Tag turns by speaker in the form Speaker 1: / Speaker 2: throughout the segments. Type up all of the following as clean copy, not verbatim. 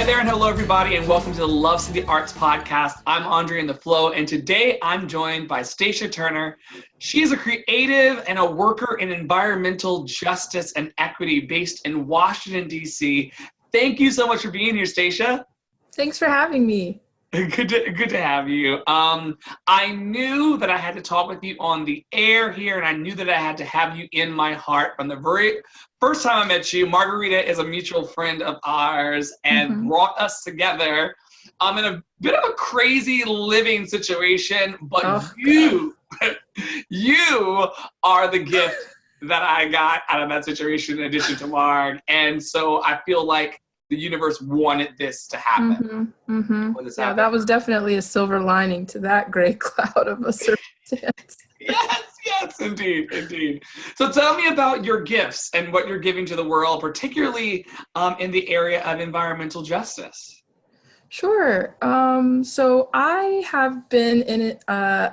Speaker 1: Hi there and hello everybody and welcome to the Love City Arts Podcast. I'm Andre in the Flow and today I'm joined by Stacia Turner. She is a creative and a worker in environmental justice and equity based in Washington, D.C. Thank you so much for being here, Stacia.
Speaker 2: Thanks for having me.
Speaker 1: Good to have you. I knew that I had to talk with you on the air here, and I knew that I had to have you in my heart from the very first time I met you. Margarita is a mutual friend of ours and brought us together in a bit of a crazy living situation, but you are the gift that I got out of that situation in addition to Marg. And so I feel like the universe wanted this to happen.
Speaker 2: Yeah, that was definitely a silver lining to that gray cloud of a circumstance.
Speaker 1: Yes, indeed. So tell me about your gifts and what you're giving to the world, particularly in the area of environmental justice.
Speaker 2: Sure. So I have been an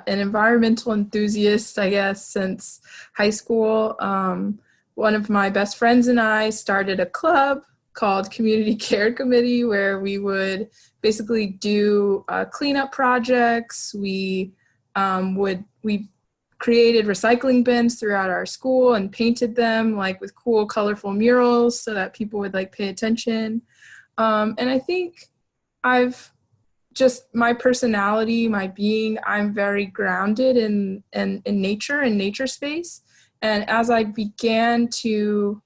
Speaker 2: environmental enthusiast, I guess, since high school. One of my best friends and I started a club called Community Care Committee, where we would basically do cleanup projects. We created recycling bins throughout our school and painted them like with cool, colorful murals so that people would like pay attention. And I think my personality, my being, I'm very grounded in nature and nature space. And as I began to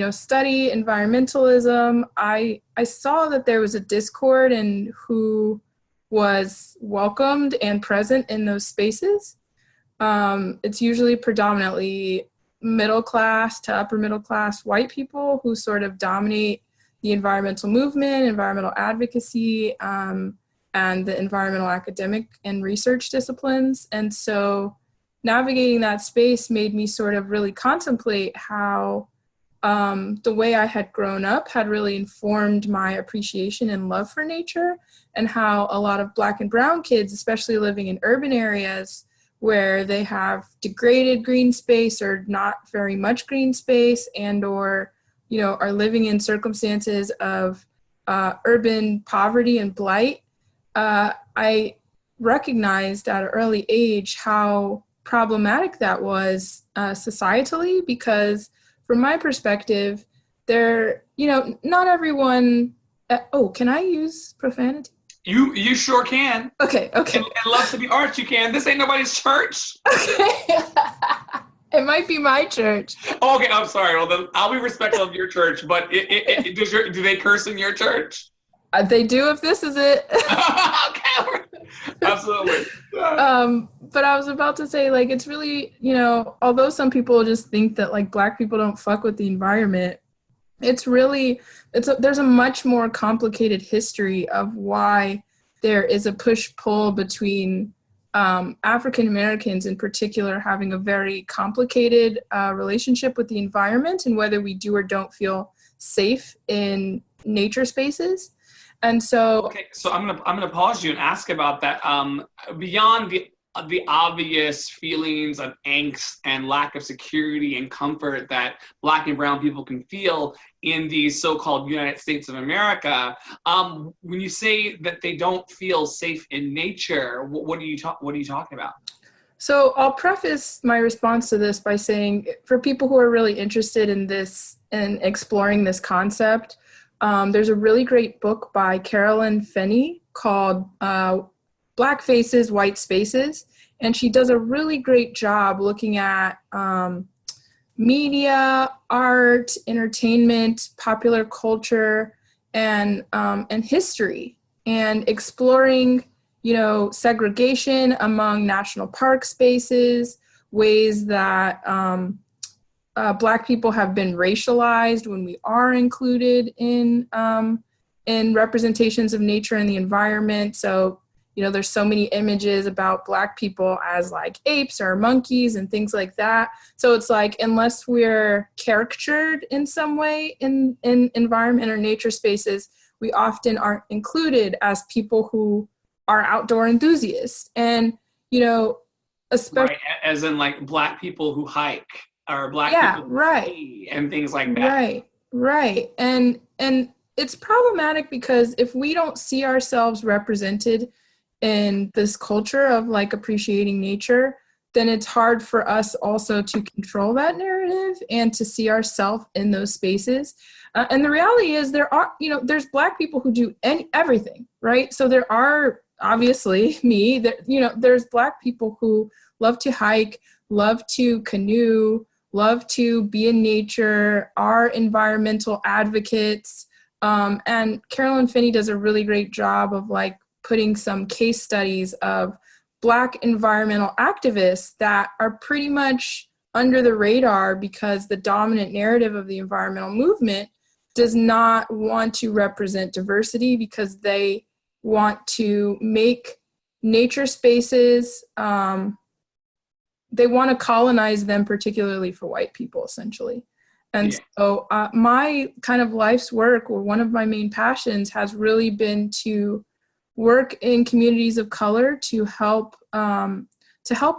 Speaker 2: study environmentalism, I saw that there was a discord in who was welcomed and present in those spaces. It's usually predominantly middle class to upper middle class white people who sort of dominate the environmental movement, environmental advocacy, and the environmental academic and research disciplines. And so navigating that space made me sort of really contemplate how the way I had grown up had really informed my appreciation and love for nature, and how a lot of Black and brown kids, especially living in urban areas where they have degraded green space or not very much green space, and or are living in circumstances of urban poverty and blight, I recognized at an early age how problematic that was societally, because from my perspective, not everyone. Can I use profanity?
Speaker 1: You sure can.
Speaker 2: Okay.
Speaker 1: And Love City Arts, you can. This ain't nobody's church.
Speaker 2: Okay. It might be my church.
Speaker 1: Oh, okay, I'm sorry. Well, then I'll be respectful of your church, but do they curse in your church?
Speaker 2: They do if this is it.
Speaker 1: Okay. Absolutely.
Speaker 2: But I was about to say, like, it's really, although some people just think that, like, Black people don't fuck with the environment, there's a much more complicated history of why there is a push-pull between African Americans in particular having a very complicated relationship with the environment, and whether we do or don't feel safe in nature spaces. And so,
Speaker 1: okay, so I'm gonna pause you and ask about that. Beyond the obvious feelings of angst and lack of security and comfort that Black and brown people can feel in the so-called United States of America, when you say that they don't feel safe in nature, what are you talking about?
Speaker 2: So I'll preface my response to this by saying, for people who are really interested in this and exploring this concept, there's a really great book by Carolyn Finney called Black Faces, White Spaces. And she does a really great job looking at media, art, entertainment, popular culture, and history, and exploring, segregation among national park spaces, ways that Black people have been racialized when we are included in representations of nature and the environment. So, there's so many images about Black people as like apes or monkeys and things like that. So it's like, unless we're caricatured in some way in environment or nature spaces, we often aren't included as people who are outdoor enthusiasts. And, especially,
Speaker 1: right, as in like Black people who hike, or Black people who ski and things like that.
Speaker 2: Right. And it's problematic because if we don't see ourselves represented in this culture of like appreciating nature, then it's hard for us also to control that narrative and to see ourselves in those spaces. And the reality is there are, there's Black people who do everything, right? So there are obviously me, that, there's Black people who love to hike, love to canoe, love to be in nature, are environmental advocates. And Carolyn Finney does a really great job of like putting some case studies of Black environmental activists that are pretty much under the radar because the dominant narrative of the environmental movement does not want to represent diversity because they want to make nature spaces, they want to colonize them, particularly for white people, essentially. And so my kind of life's work, or one of my main passions, has really been to work in communities of color to help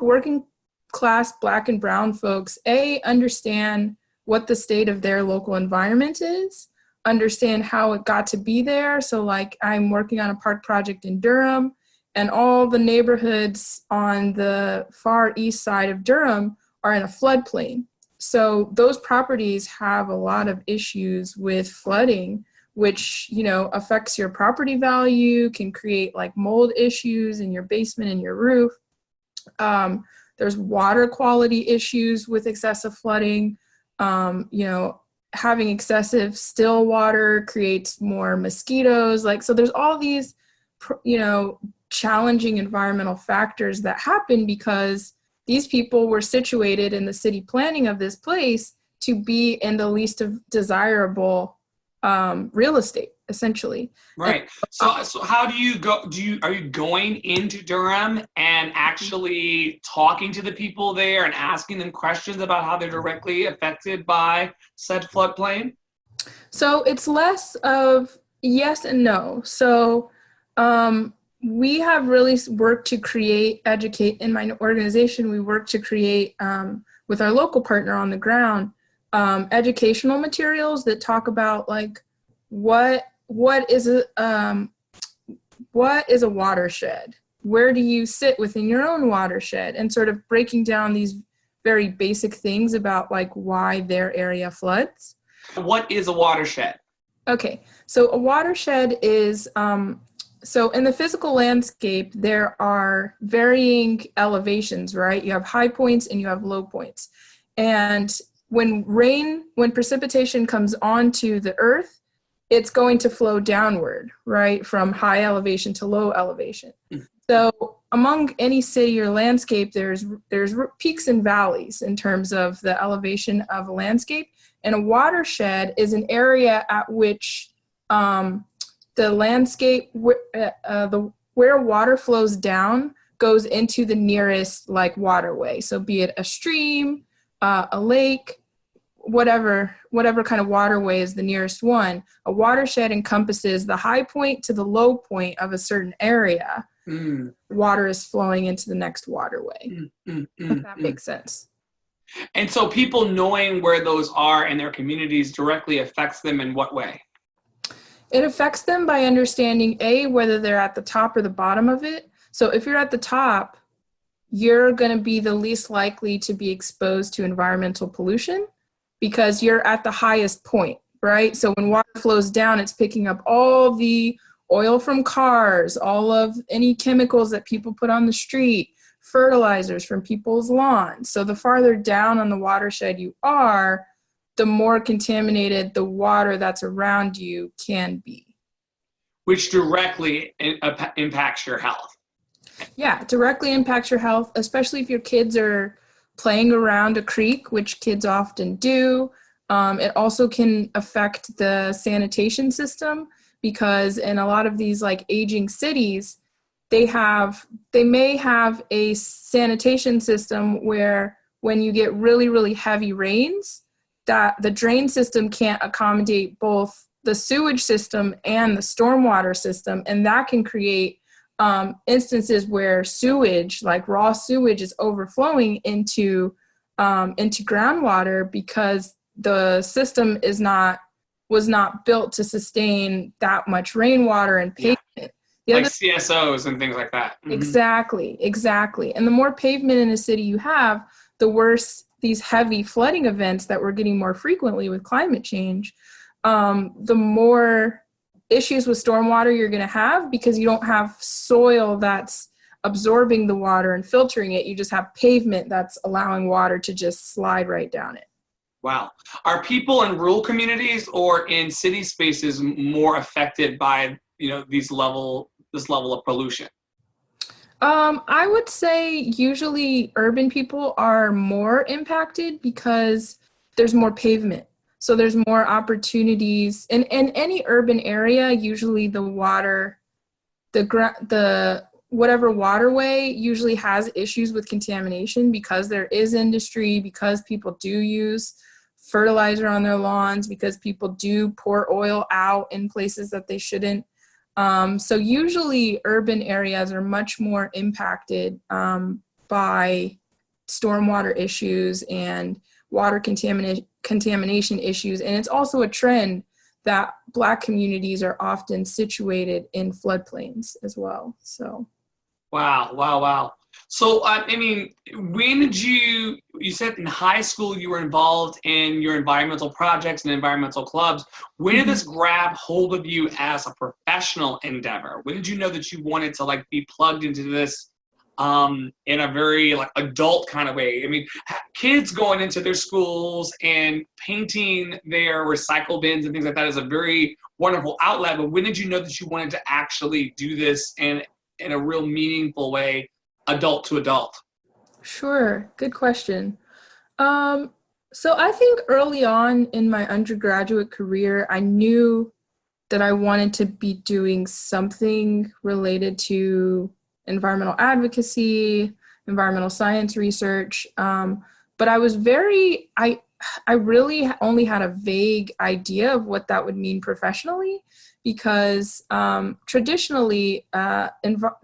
Speaker 2: working class Black and brown folks, understand what the state of their local environment is, understand how it got to be there. So like I'm working on a park project in Durham, and all the neighborhoods on the far east side of Durham are in a floodplain. So those properties have a lot of issues with flooding, which, affects your property value, can create like mold issues in your basement and your roof. There's water quality issues with excessive flooding. Having excessive still water creates more mosquitoes. So there's all these, challenging environmental factors that happen because these people were situated in the city planning of this place to be in the least of desirable real estate, essentially.
Speaker 1: Right. So how do you go? Are you going into Durham and actually talking to the people there and asking them questions about how they're directly affected by said floodplain?
Speaker 2: So it's less of yes and no. So we have really worked to educate in my organization. We work to create with our local partner on the ground educational materials that talk about like what is a watershed? Where do you sit within your own watershed? And sort of breaking down these very basic things about like why their area floods.
Speaker 1: What is a watershed?
Speaker 2: Okay, so a watershed is so in the physical landscape, there are varying elevations, right? You have high points and you have low points. And when precipitation comes onto the earth, it's going to flow downward, right? From high elevation to low elevation. So among any city or landscape, there's peaks and valleys in terms of the elevation of a landscape. And a watershed is an area at which the landscape, where water flows down goes into the nearest like waterway. So be it a stream, a lake, whatever kind of waterway is the nearest one. A watershed encompasses the high point to the low point of a certain area. Water is flowing into the next waterway. If that makes sense.
Speaker 1: And so people knowing where those are in their communities directly affects them in what way?
Speaker 2: It affects them by understanding, whether they're at the top or the bottom of it. So if you're at the top, you're going to be the least likely to be exposed to environmental pollution because you're at the highest point, right? So when water flows down, it's picking up all the oil from cars, all of any chemicals that people put on the street, fertilizers from people's lawns. So the farther down on the watershed you are, the more contaminated the water that's around you can be.
Speaker 1: Which directly impacts your health.
Speaker 2: Yeah, directly impacts your health, especially if your kids are playing around a creek, which kids often do. It also can affect the sanitation system because in a lot of these like aging cities, they may have a sanitation system where when you get really, really heavy rains, that the drain system can't accommodate both the sewage system and the stormwater system. And that can create instances where sewage, like raw sewage, is overflowing into groundwater because the system is not was not built to sustain that much rainwater and pavement. The
Speaker 1: like
Speaker 2: other,
Speaker 1: CSOs and things like that. Mm-hmm.
Speaker 2: Exactly. And the more pavement in a city you have, the worse these heavy flooding events that we're getting more frequently with climate change, the more issues with stormwater you're going to have, because you don't have soil that's absorbing the water and filtering it. You just have pavement that's allowing water to just slide right down it.
Speaker 1: Wow. Are people in rural communities or in city spaces more affected by, this level of pollution?
Speaker 2: I would say usually urban people are more impacted because there's more pavement. So there's more opportunities in any urban area. Usually the water, the whatever waterway usually has issues with contamination because there is industry, because people do use fertilizer on their lawns, because people do pour oil out in places that they shouldn't. So usually urban areas are much more impacted by stormwater issues and water contamination issues. And it's also a trend that Black communities are often situated in floodplains as well. So.
Speaker 1: Wow. So, when did you said in high school you were involved in your environmental projects and environmental clubs. When did this grab hold of you as a professional endeavor? When did you know that you wanted to be plugged into this in a very adult kind of way? Kids going into their schools and painting their recycle bins and things like that is a very wonderful outlet. But when did you know that you wanted to actually do this in a real meaningful way, adult to adult?
Speaker 2: Sure. Good question. So I think early on in my undergraduate career, I knew that I wanted to be doing something related to environmental advocacy, environmental science research. But I was I really only had a vague idea of what that would mean professionally, because traditionally the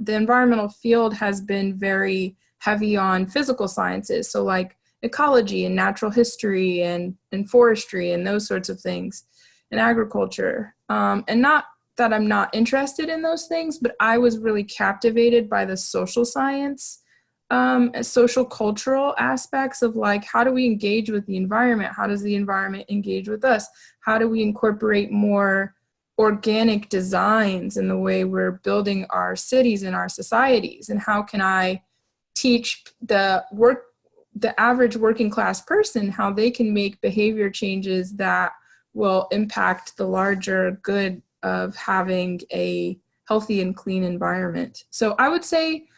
Speaker 2: environmental field has been very heavy on physical sciences, so like ecology and natural history and forestry and those sorts of things, and agriculture. And not that I'm not interested in those things, but I was really captivated by the social science, social cultural aspects of how do we engage with the environment? How does the environment engage with us? How do we incorporate more organic designs in the way we're building our cities and our societies? And how can I teach the average working class person how they can make behavior changes that will impact the larger good of having a healthy and clean environment? So I would say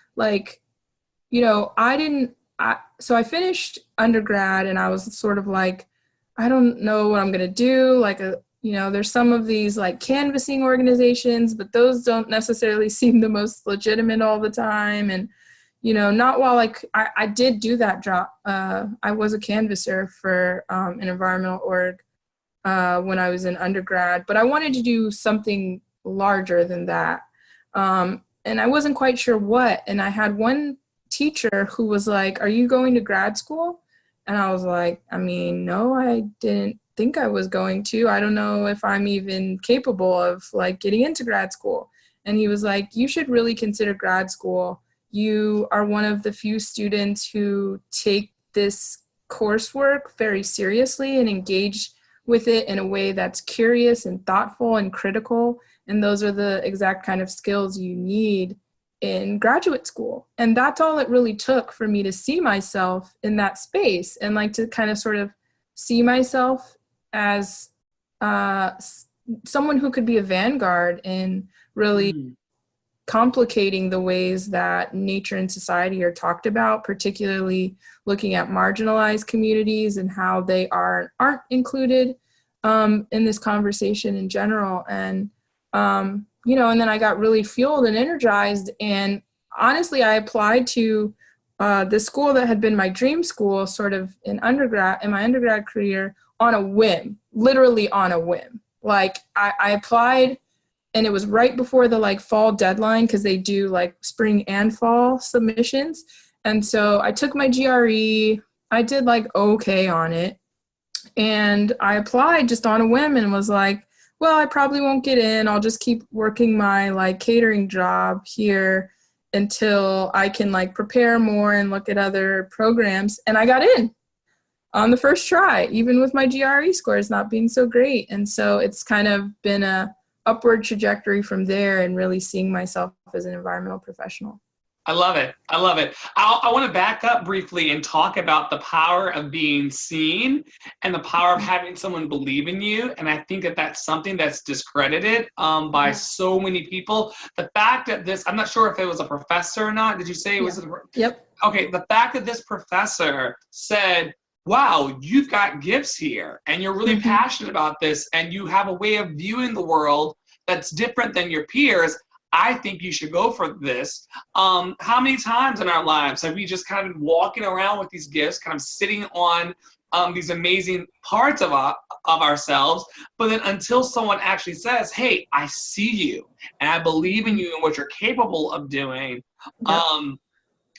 Speaker 2: so I finished undergrad and I was sort of I don't know what I'm going to do. There's some of these canvassing organizations, but those don't necessarily seem the most legitimate all the time. And, not while I did do that job. I was a canvasser for an environmental org when I was in undergrad, but I wanted to do something larger than that. And I wasn't quite sure what. And I had one teacher who was like, "Are you going to grad school?" And I was like, no, I didn't think I was going to. I don't know if I'm even capable of getting into grad school. And he was like, "You should really consider grad school. You are one of the few students who take this coursework very seriously and engage with it in a way that's curious and thoughtful and critical. And those are the exact kind of skills you need in graduate school." And that's all it really took for me to see myself in that space and to kind of sort of see myself as someone who could be a vanguard in really complicating the ways that nature and society are talked about, particularly looking at marginalized communities and how they aren't included in this conversation in general. And and then I got really fueled and energized. And honestly, I applied to the school that had been my dream school sort of in my undergrad career on a whim, literally on a whim. I applied and it was right before the fall deadline, because they do spring and fall submissions. And so I took my GRE, I did okay on it. And I applied just on a whim and was like, well, I probably won't get in. I'll just keep working my like catering job here until I can like prepare more and look at other programs. And I got in on the first try, even with my GRE scores not being so great. And so it's kind of been a upward trajectory from there and really seeing myself as an environmental professional.
Speaker 1: I love it. I love it. I want to back up briefly and talk about the power of being seen and the power of having someone believe in you. And I think that that's something that's discredited by so many people. The fact that this, I'm not sure if it was a professor or not. Did you say it was?
Speaker 2: Yep.
Speaker 1: Okay. The fact that this professor said, wow, you've got gifts here and you're really passionate about this and you have a way of viewing the world that's different than your peers. I think you should go for this. How many times in our lives have we just kind of been walking around with these gifts, kind of sitting on these amazing parts of ourselves, but then until someone actually says, hey, I see you and I believe in you and what you're capable of doing,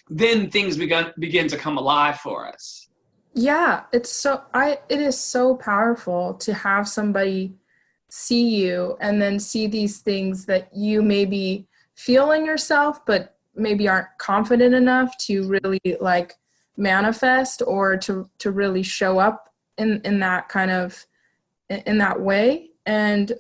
Speaker 1: then things begin to come alive for us.
Speaker 2: Yeah, it is so powerful to have somebody see you and then see these things that you maybe feel in yourself, but maybe aren't confident enough to really like manifest or to really show up in that kind of, in that way. And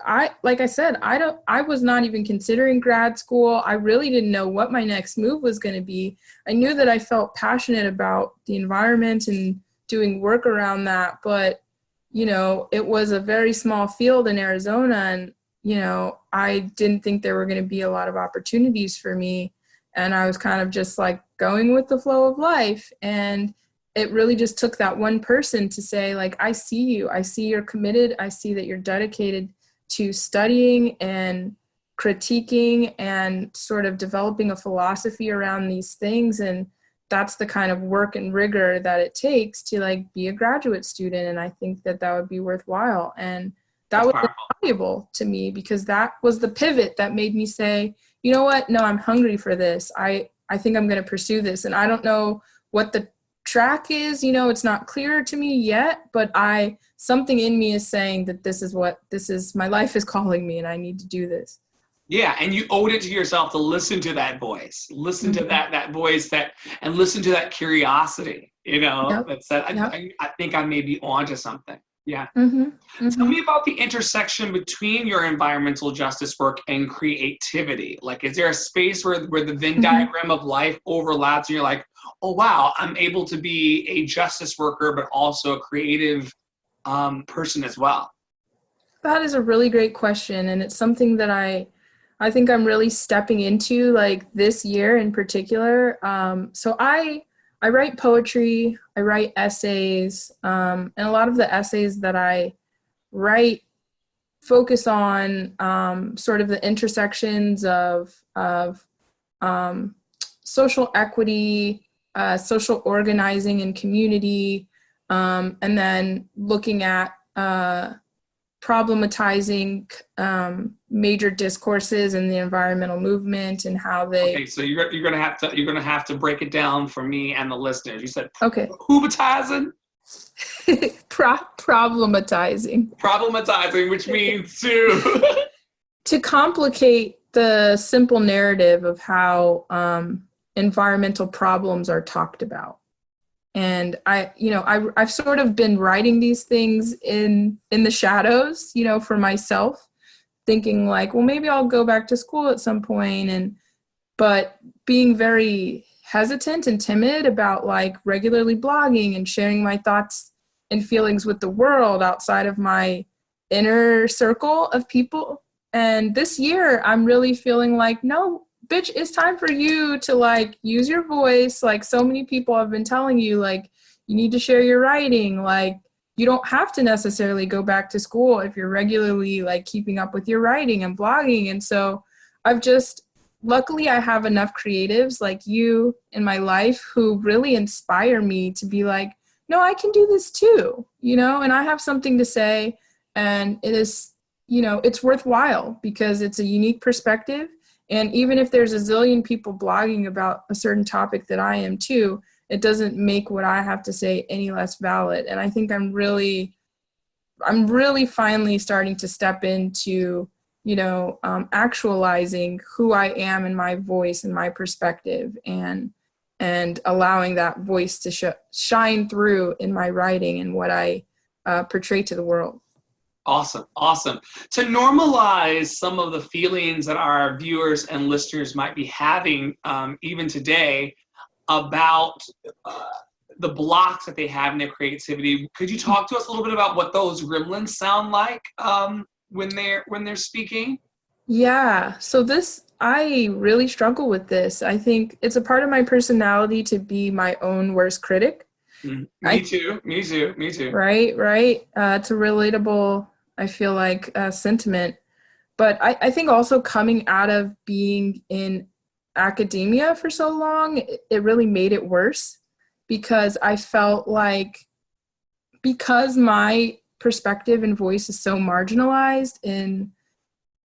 Speaker 2: like I said, I was not even considering grad school. I really didn't know what my next move was going to be. I knew that I felt passionate about the environment and doing work around that, but you know, it was a very small field in Arizona, and, you know, I didn't think there were going to be a lot of opportunities for me. And I was kind of just like going with the flow of life. And it really just took that one person to say, like, I see you. I see you're committed. I see that you're dedicated to studying and critiquing and sort of developing a philosophy around these things. And that's the kind of work and rigor that it takes to like be a graduate student. And I think that that would be worthwhile. And that was valuable to me because that was the pivot that made me say, you know what? No, I'm hungry for this. I think I'm going to pursue this. And I don't know what the track is, you know, it's not clear to me yet, but something in me is saying that this is my life is calling me and I need to do this.
Speaker 1: Yeah, and you owed it to yourself to listen to that voice, listen to that voice and listen to that curiosity, you know, that said, I think I may be onto something. Yeah. Tell me about the intersection between your environmental justice work and creativity. Like, is there a space where the Venn diagram of life overlaps and you're like, oh, wow, I'm able to be a justice worker, but also a creative person as well?
Speaker 2: That is a really great question. And it's something that I think I'm really stepping into like this year in particular. So I write poetry, I write essays, and a lot of the essays that I write focus on sort of the intersections of social equity, social organizing and community, and then looking at problematizing major discourses in the environmental movement and how they.
Speaker 1: Okay, so you're gonna have to break it down for me and the listeners. You said
Speaker 2: problematizing.
Speaker 1: Problematizing, which means to
Speaker 2: complicate the simple narrative of how environmental problems are talked about. And I've sort of been writing these things in the shadows, you know, for myself, thinking like, well, maybe I'll go back to school at some point, but being very hesitant and timid about like regularly blogging and sharing my thoughts and feelings with the world outside of my inner circle of people. And this year I'm really feeling like, no, bitch, it's time for you to like use your voice. Like so many people have been telling you, like, you need to share your writing. Like, you don't have to necessarily go back to school if you're regularly like keeping up with your writing and blogging. And so luckily I have enough creatives like you in my life who really inspire me to be like, no, I can do this too, you know, and I have something to say, and it is, you know, it's worthwhile because it's a unique perspective. And even if there's a zillion people blogging about a certain topic that I am too, it doesn't make what I have to say any less valid. And I think I'm really I'm really finally starting to step into, actualizing who I am and my voice and my perspective, and allowing that voice to shine through in my writing and what I portray to the world.
Speaker 1: Awesome. Awesome. To normalize some of the feelings that our viewers and listeners might be having even today about the blocks that they have in their creativity, could you talk to us a little bit about what those gremlins sound like when they're speaking?
Speaker 2: Yeah. So I really struggle with this. I think it's a part of my personality to be my own worst critic.
Speaker 1: Me too.
Speaker 2: Right. It's a relatable, I feel like, sentiment. But I think also coming out of being in academia for so long, it really made it worse, because I felt like, because my perspective and voice is so marginalized in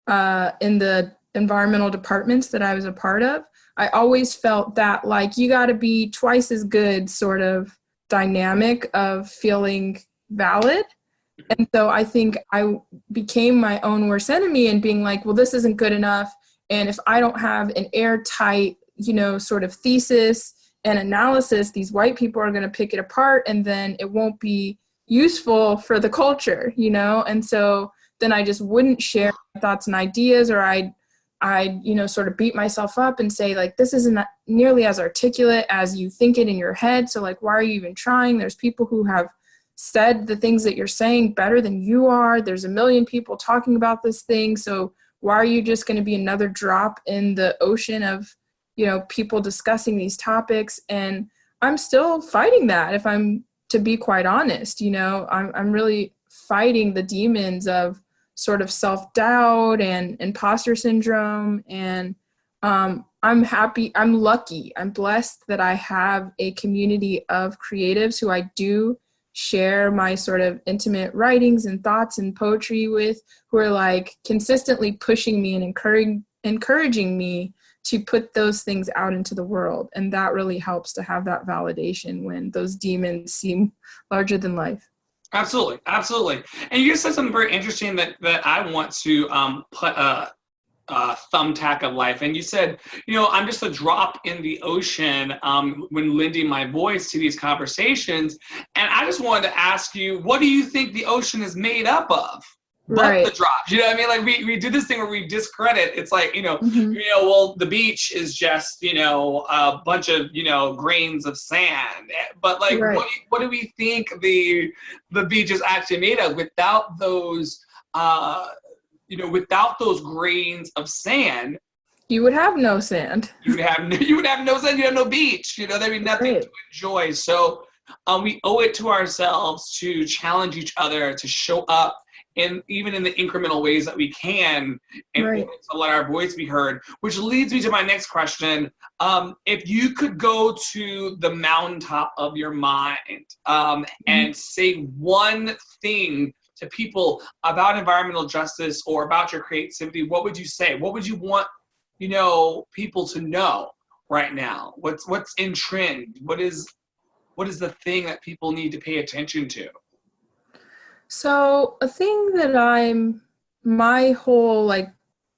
Speaker 2: the environmental departments that I was a part of, I always felt that, like, you got to be twice as good sort of dynamic of feeling valid. And so I think I became my own worst enemy and being like, well, this isn't good enough. And if I don't have an airtight, sort of thesis and analysis, these white people are going to pick it apart, and then it won't be useful for the culture, And so then I just wouldn't share my thoughts and ideas, or I'd sort of beat myself up and say, like, this isn't nearly as articulate as you think it in your head. So, like, why are you even trying? There's people who have said the things that you're saying better than you are. There's a million people talking about this thing. So why are you just going to be another drop in the ocean of, people discussing these topics? And I'm still fighting that, if I'm to be quite honest. I'm really fighting the demons of sort of self-doubt and imposter syndrome. And I'm lucky, I'm blessed that I have a community of creatives who I do share my sort of intimate writings and thoughts and poetry with, who are like consistently pushing me and encouraging me to put those things out into the world. And that really helps to have that validation when those demons seem larger than life.
Speaker 1: Absolutely. And you just said something very interesting that I want to put a thumbtack of life. And you said, I'm just a drop in the ocean when lending my voice to these conversations. And I just wanted to ask you, what do you think the ocean is made up of? But the drops, you know what I mean? Like we do this thing where we discredit. It's like, well, the beach is just, a bunch of, grains of sand. But like, what do we think the beach is actually made of without those, without those grains of sand?
Speaker 2: You would have no sand.
Speaker 1: You would have no sand. You have no beach. There'd be nothing to enjoy. So we owe it to ourselves to challenge each other, to show up, and even in the incremental ways that we can, in order to let our voice be heard. Which leads me to my next question. If you could go to the mountaintop of your mind and say one thing to people about environmental justice or about your creativity, what would you say? What would you want, people to know right now? What's in trend? What is the thing that people need to pay attention to?
Speaker 2: So a thing that my whole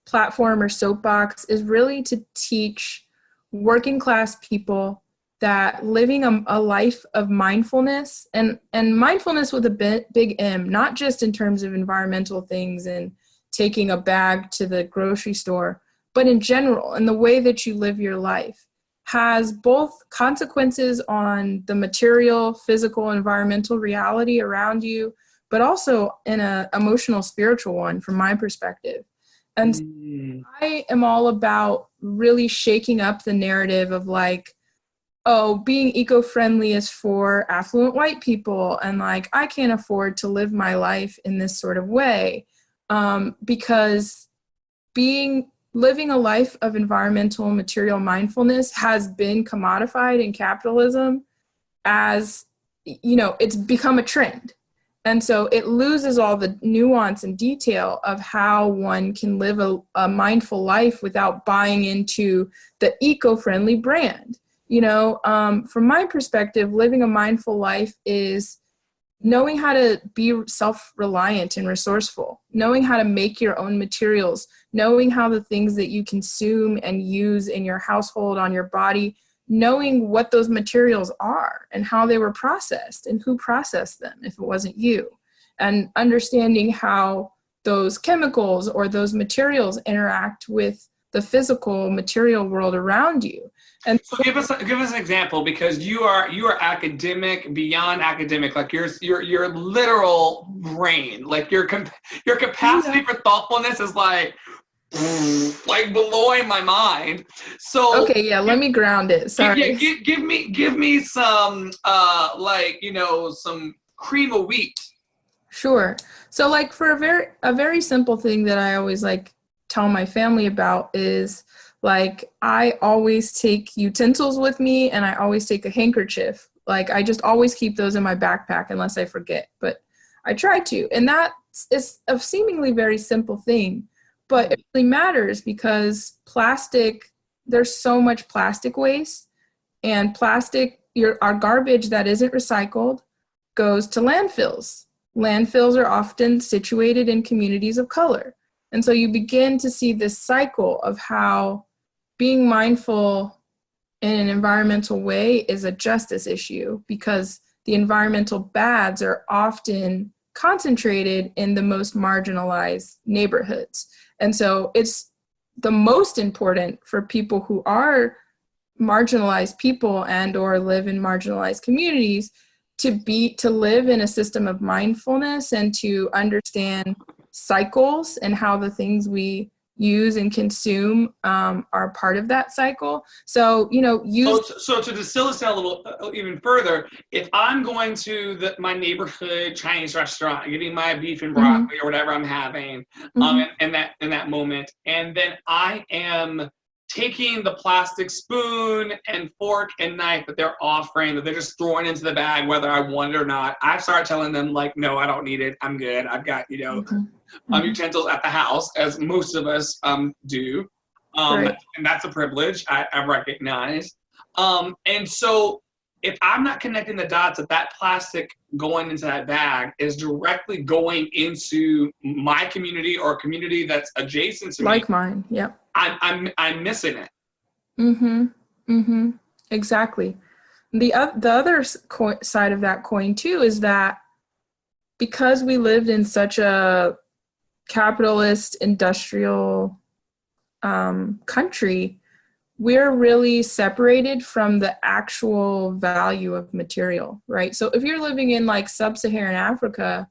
Speaker 2: platform or soapbox is really to teach working class people that living a life of mindfulness, and mindfulness with a big M, not just in terms of environmental things and taking a bag to the grocery store, but in general, in the way that you live your life, has both consequences on the material, physical, environmental reality around you, but also in an emotional, spiritual one from my perspective. And I am all about really shaking up the narrative of being eco-friendly is for affluent white people, and I can't afford to live my life in this sort of way, because living a life of environmental and material mindfulness has been commodified in capitalism as, it's become a trend. And so it loses all the nuance and detail of how one can live a mindful life without buying into the eco-friendly brand. From my perspective, living a mindful life is knowing how to be self-reliant and resourceful, knowing how to make your own materials, knowing how the things that you consume and use in your household, on your body, knowing what those materials are and how they were processed and who processed them if it wasn't you, and understanding how those chemicals or those materials interact with the physical material world around you. And
Speaker 1: so give us an example, because you are academic, beyond academic, like your literal brain, like your capacity for thoughtfulness is like blowing my mind. So
Speaker 2: okay, yeah, let me ground it. Sorry.
Speaker 1: Give me some some cream of wheat.
Speaker 2: Sure. So like for a very simple thing that I always like tell my family about is like I always take utensils with me, and I always take a handkerchief. Like I just always keep those in my backpack unless I forget, but I try to. And that is a seemingly very simple thing, but it really matters because plastic, there's so much plastic waste, and our garbage that isn't recycled goes to landfills. Landfills are often situated in communities of color. And so you begin to see this cycle of how being mindful in an environmental way is a justice issue, because the environmental bads are often concentrated in the most marginalized neighborhoods. And so it's the most important for people who are marginalized people and or live in marginalized communities to live in a system of mindfulness and to understand cycles and how the things we use and consume are part of that cycle. So, so
Speaker 1: to distill this down a little even further, if I'm going to my neighborhood Chinese restaurant, getting my beef and broccoli or whatever I'm having in that moment, and then I am taking the plastic spoon and fork and knife that they're offering, that they're just throwing into the bag, whether I want it or not, I start telling them like, no, I don't need it. I'm good. I've got, utensils at the house, as most of us do. Right. And that's a privilege I recognize. And so if I'm not connecting the dots, that plastic going into that bag is directly going into my community or a community that's adjacent to me.
Speaker 2: Like mine, yep.
Speaker 1: I'm missing it.
Speaker 2: Exactly. The other side of that coin too is that because we lived in such a capitalist industrial country, we're really separated from the actual value of material, right? So if you're living in like sub-Saharan Africa,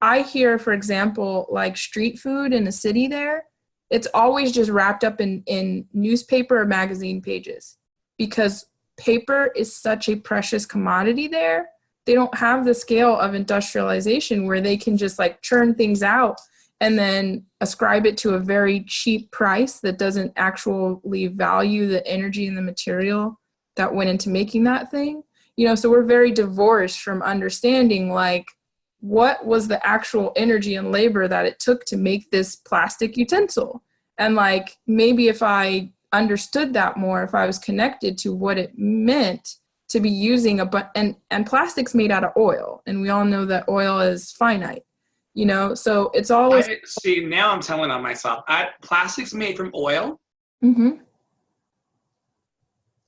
Speaker 2: I hear, for example, like street food in the city there, it's always just wrapped up in newspaper or magazine pages, because paper is such a precious commodity there. They don't have the scale of industrialization where they can just like churn things out and then ascribe it to a very cheap price that doesn't actually value the energy and the material that went into making that thing. So we're very divorced from understanding like what was the actual energy and labor that it took to make this plastic utensil. And like, maybe if I understood that more, if I was connected to what it meant to be using and plastic's made out of oil, and we all know that oil is finite, so it's always.
Speaker 1: See, now I'm telling on myself. Plastic's made from oil?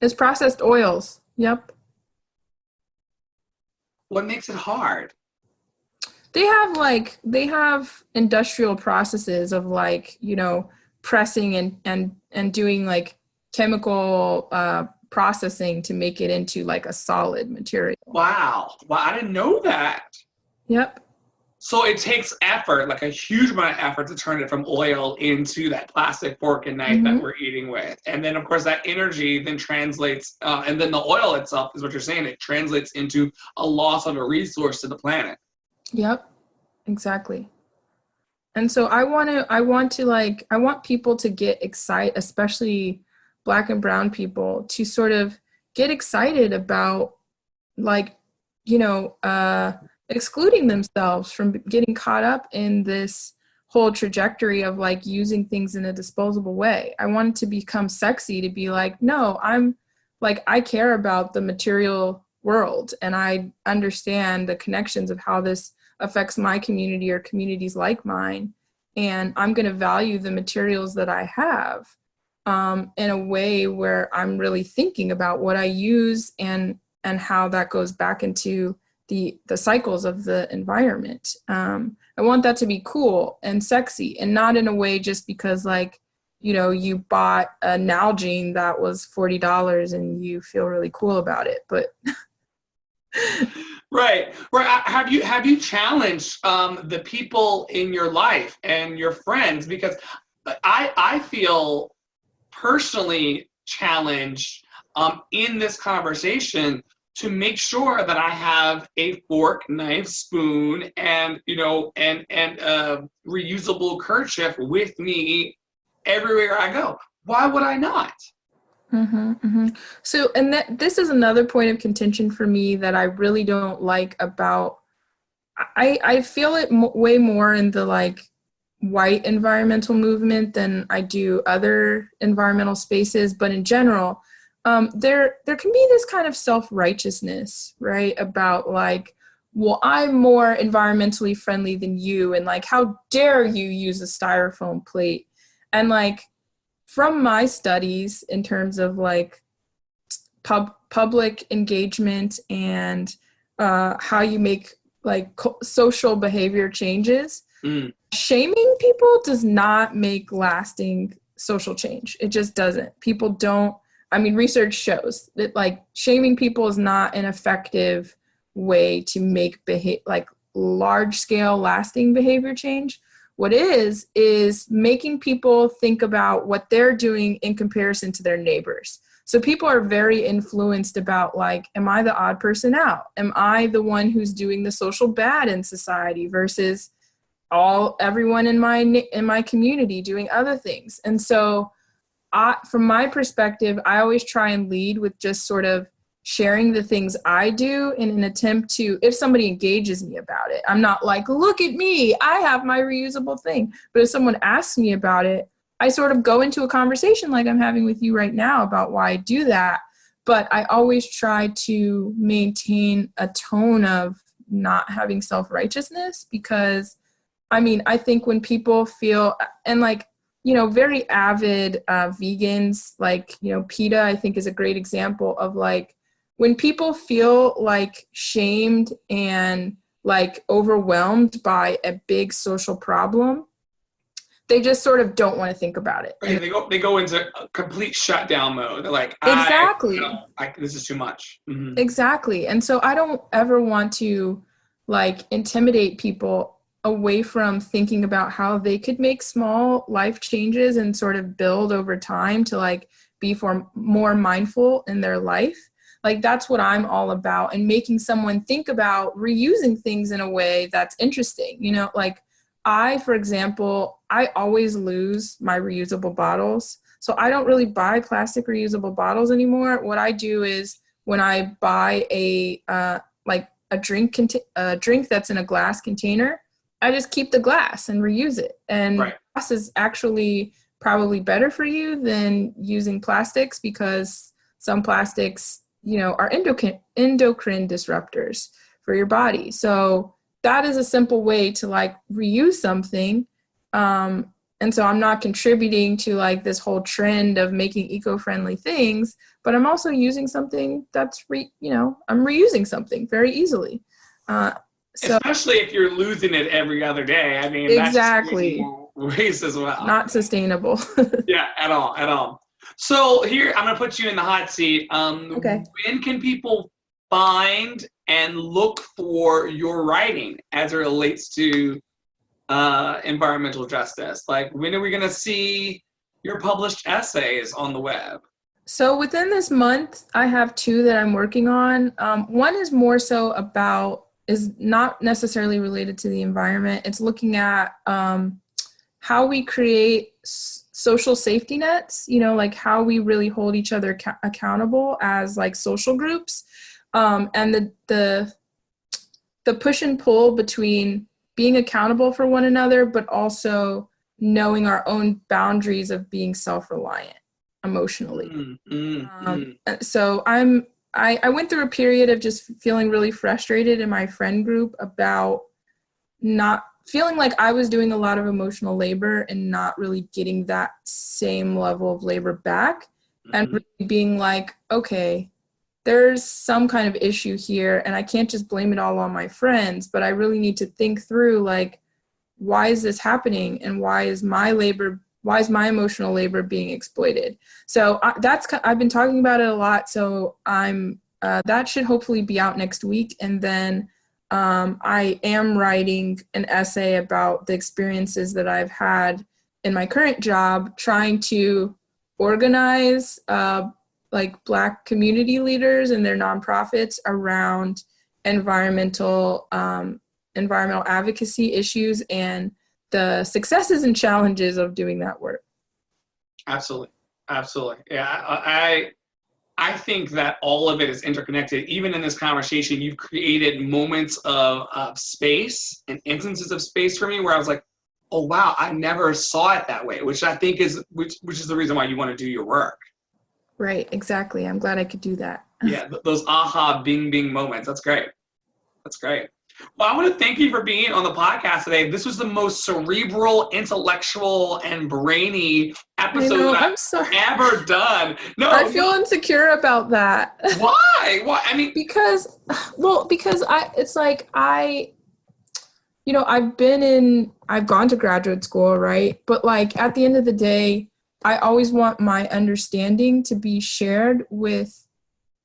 Speaker 2: It's processed oils, yep.
Speaker 1: What makes it hard?
Speaker 2: They have industrial processes of like, pressing and doing like chemical processing to make it into like a solid material.
Speaker 1: Wow, I didn't know that.
Speaker 2: Yep.
Speaker 1: So it takes effort, like a huge amount of effort, to turn it from oil into that plastic fork and knife that we're eating with. And then, of course, that energy then translates, and then the oil itself is what you're saying, it translates into a loss of a resource to the planet.
Speaker 2: Yep, exactly. And so I want people to get excited, especially Black and brown people, to sort of get excited about like, excluding themselves from getting caught up in this whole trajectory of like using things in a disposable way. I want it to become sexy to be like, no, I'm like, I care about the material world, and I understand the connections of how this affects my community or communities like mine, and I'm going to value the materials that I have in a way where I'm really thinking about what I use and how that goes back into the cycles of the environment. I want that to be cool and sexy, and not in a way just because, like, you know, you bought a Nalgene that was $40 and you feel really cool about it, but
Speaker 1: Right. Have you challenged the people in your life and your friends? Because I feel personally challenged in this conversation to make sure that I have a fork, knife, spoon, and and a reusable kerchief with me everywhere I go. Why would I not?
Speaker 2: Mm-hmm, mm-hmm. So, and this is another point of contention for me that I really don't like about, I feel it way more in the like white environmental movement than I do other environmental spaces. But in general, there can be this kind of self-righteousness, right? About like, well, I'm more environmentally friendly than you, and like, how dare you use a styrofoam plate? And like, from my studies in terms of like public engagement and how you make like social behavior changes, shaming people does not make lasting social change. It just doesn't. People don't, I mean, research shows that like shaming people is not an effective way to make like large scale lasting behavior change. What is making people think about what they're doing in comparison to their neighbors. So people are very influenced about like, am I the odd person out? Am I the one who's doing the social bad in society versus everyone in my community doing other things? And so from my perspective, I always try and lead with just sort of sharing the things I do in an attempt to, if somebody engages me about it, I'm not like, look at me, I have my reusable thing. But if someone asks me about it, I sort of go into a conversation like I'm having with you right now about why I do that. But I always try to maintain a tone of not having self-righteousness, because I mean, I think when people feel, and like, you know, very avid vegans, like, you know, PETA, I think is a great example of like, when people feel like shamed and like overwhelmed by a big social problem, they just sort of don't want to think about it.
Speaker 1: Right, they go into a complete shutdown mode. They're like,
Speaker 2: exactly.
Speaker 1: This is too much. Mm-hmm.
Speaker 2: Exactly. And so I don't ever want to like intimidate people away from thinking about how they could make small life changes and sort of build over time to like be more mindful in their life. Like that's what I'm all about, and making someone think about reusing things in a way that's interesting. You know, like for example, I always lose my reusable bottles. So I don't really buy plastic reusable bottles anymore. What I do is when I buy a drink that's in a glass container, I just keep the glass and reuse it. And glass is actually probably better for you than using plastics, because some plastics, you know, are endocrine disruptors for your body. So that is a simple way to like reuse something. And so I'm not contributing to like this whole trend of making eco-friendly things, but I'm also using something that's, I'm reusing something very easily. So,
Speaker 1: especially if you're losing it every other day. I mean,
Speaker 2: exactly.
Speaker 1: That's waste as well.
Speaker 2: Not sustainable.
Speaker 1: Yeah, at all. So here, I'm going to put you in the hot seat.
Speaker 2: Okay.
Speaker 1: When can people find and look for your writing as it relates to environmental justice? Like, when are we going to see your published essays on the web?
Speaker 2: So within this month, I have 2 that I'm working on. One is more so is not necessarily related to the environment. It's looking at how we create social safety nets, you know, like how we really hold each other accountable as like social groups, and the push and pull between being accountable for one another, but also knowing our own boundaries of being self-reliant emotionally. So I'm I went through a period of just feeling really frustrated in my friend group about not feeling like I was doing a lot of emotional labor and not really getting that same level of labor back. And really being like, okay, there's some kind of issue here and I can't just blame it all on my friends, but I really need to think through, like, why is this happening and why is my emotional labor being exploited? So I've been talking about it a lot. So that should hopefully be out next week. And then I am writing an essay about the experiences that I've had in my current job, trying to organize like Black community leaders and their nonprofits around environmental advocacy issues and the successes and challenges of doing that work.
Speaker 1: Absolutely. Yeah, I think that all of it is interconnected. Even in this conversation, you've created moments of space and instances of space for me where I was like, oh, wow, I never saw it that way, which I think is the reason why you want to do your work.
Speaker 2: Right, exactly. I'm glad I could do that.
Speaker 1: Yeah, those aha, bing, bing moments. That's great. Well, I want to thank you for being on the podcast today. This was the most cerebral, intellectual, and brainy episode I've ever done. No,
Speaker 2: I feel insecure about that.
Speaker 1: Why? I mean,
Speaker 2: because I've gone to graduate school, right? But like at the end of the day, I always want my understanding to be shared with,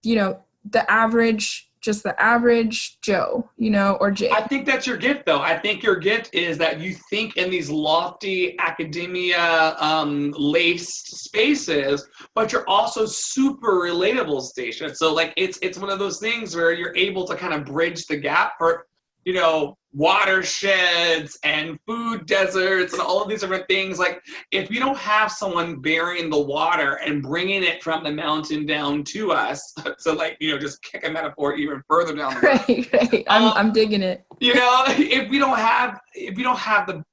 Speaker 2: the average Joe, or Jake.
Speaker 1: I think that's your gift, though. I think your gift is that you think in these lofty academia laced spaces, but you're also super relatable, Stacia. So like it's one of those things where you're able to kind of bridge the gap for, watersheds and food deserts and all of these different things. Like if you don't have someone burying the water and bringing it from the mountain down to us, so like, just kick a metaphor even further down the road.
Speaker 2: Right. I'm digging it.
Speaker 1: If we don't have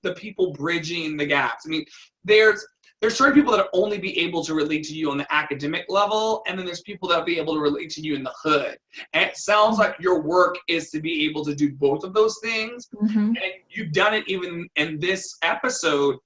Speaker 1: the people bridging the gaps, I mean, there's certain people that will only be able to relate to you on the academic level, and then there's people that will be able to relate to you in the hood. And it sounds like your work is to be able to do both of those things.
Speaker 2: Mm-hmm.
Speaker 1: And you've done it even in this episode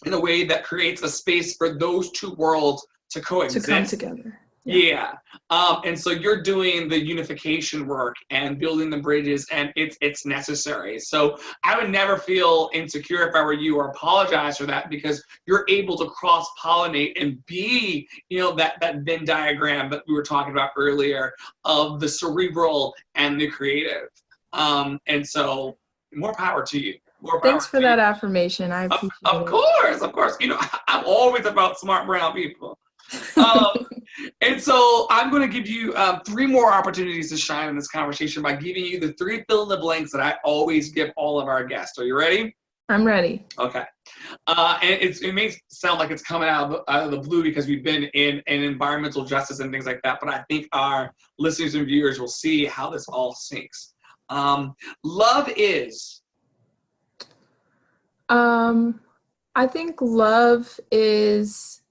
Speaker 1: in a way that creates a space for those two worlds to coexist.
Speaker 2: To come together.
Speaker 1: Yeah. And so you're doing the unification work and building the bridges, and it's necessary. So I would never feel insecure if I were you or apologize for that, because you're able to cross-pollinate and be, that Venn diagram that we were talking about earlier of the cerebral and the creative. And so more power to you.
Speaker 2: Thanks for that affirmation. I appreciate it.
Speaker 1: Of course. I'm always about smart brown people. And so I'm going to give you 3 more opportunities to shine in this conversation by giving you the 3 fill in the blanks that I always give all of our guests. Are you ready?
Speaker 2: I'm ready.
Speaker 1: Okay. And it may sound like it's coming out of the blue because we've been in environmental justice and things like that, but I think our listeners and viewers will see how this all syncs. Love is?
Speaker 2: I think love is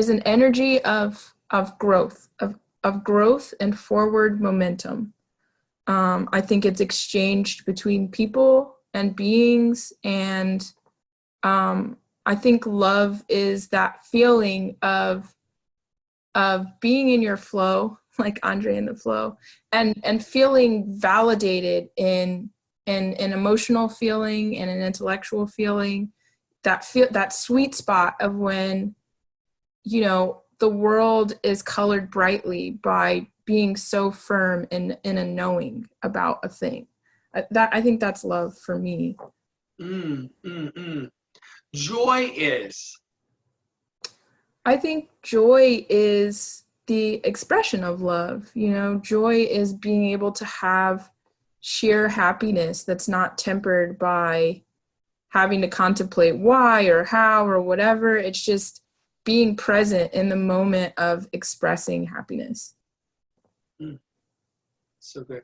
Speaker 2: an energy of growth, of growth and forward momentum. I think it's exchanged between people and beings, and I think love is that feeling of being in your flow, like Andre in the flow, and feeling validated in an emotional feeling and an intellectual feeling. That sweet spot of when, the world is colored brightly by being so firm in a knowing about a thing. I think that's love for me.
Speaker 1: Joy is?
Speaker 2: I think joy is the expression of love. Joy is being able to have sheer happiness that's not tempered by having to contemplate why or how or whatever. It's just being present in the moment of expressing happiness.
Speaker 1: So good.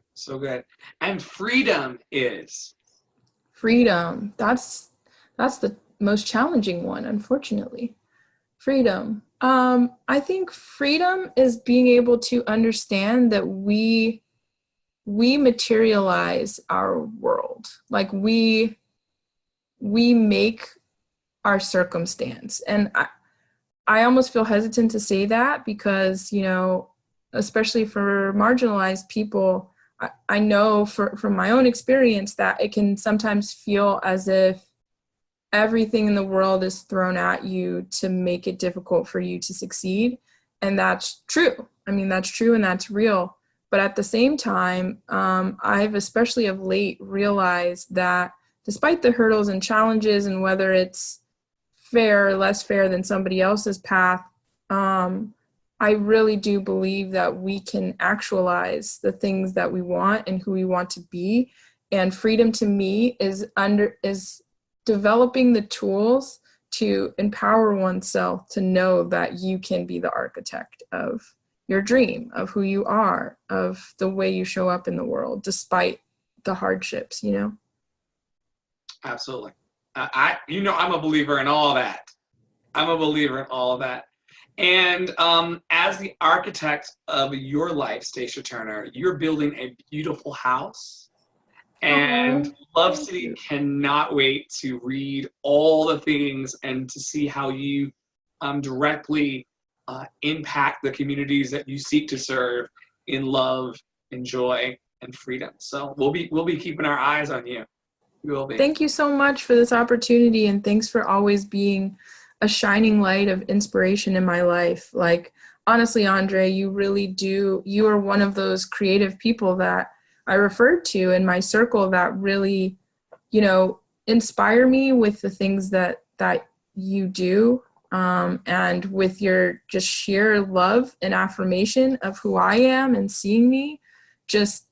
Speaker 1: And freedom is?
Speaker 2: Freedom. That's the most challenging one, unfortunately. Freedom. I think freedom is being able to understand that we materialize our world. Like we make our circumstance. And I almost feel hesitant to say that because, you know, especially for marginalized people, I know from my own experience that it can sometimes feel as if everything in the world is thrown at you to make it difficult for you to succeed. And that's true. I mean, that's true and that's real. But at the same time, I've especially of late realized that despite the hurdles and challenges and whether it's fair or less fair than somebody else's path, I really do believe that we can actualize the things that we want and who we want to be. And freedom to me is developing the tools to empower oneself to know that you can be the architect of your dream, of who you are, of the way you show up in the world, despite the hardships, you know?
Speaker 1: Absolutely. I'm a believer in all that. I'm a believer in all of that. And as the architect of your life, Stacia Turner, you're building a beautiful house. And Love City cannot wait to read all the things and to see how you directly impact the communities that you seek to serve in love and joy and freedom. So we'll be keeping our eyes on you. We will be.
Speaker 2: Thank you so much for this opportunity, and thanks for always being a shining light of inspiration in my life. Like, honestly, Andre, you are one of those creative people that I referred to in my circle that really, you know, inspire me with the things that you do, and with your just sheer love and affirmation of who I am and seeing me. Just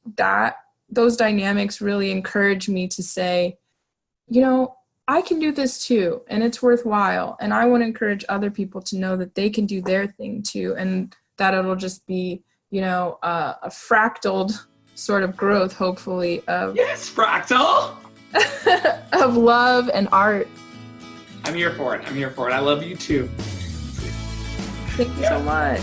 Speaker 2: those dynamics really encourage me to say, you know, I can do this too, and it's worthwhile. And I want to encourage other people to know that they can do their thing too, and that it'll just be, you know, a fractaled sort of growth, hopefully, of
Speaker 1: yes, fractal
Speaker 2: of love and art.
Speaker 1: I'm here for it. I love you too.
Speaker 2: Thank you so much.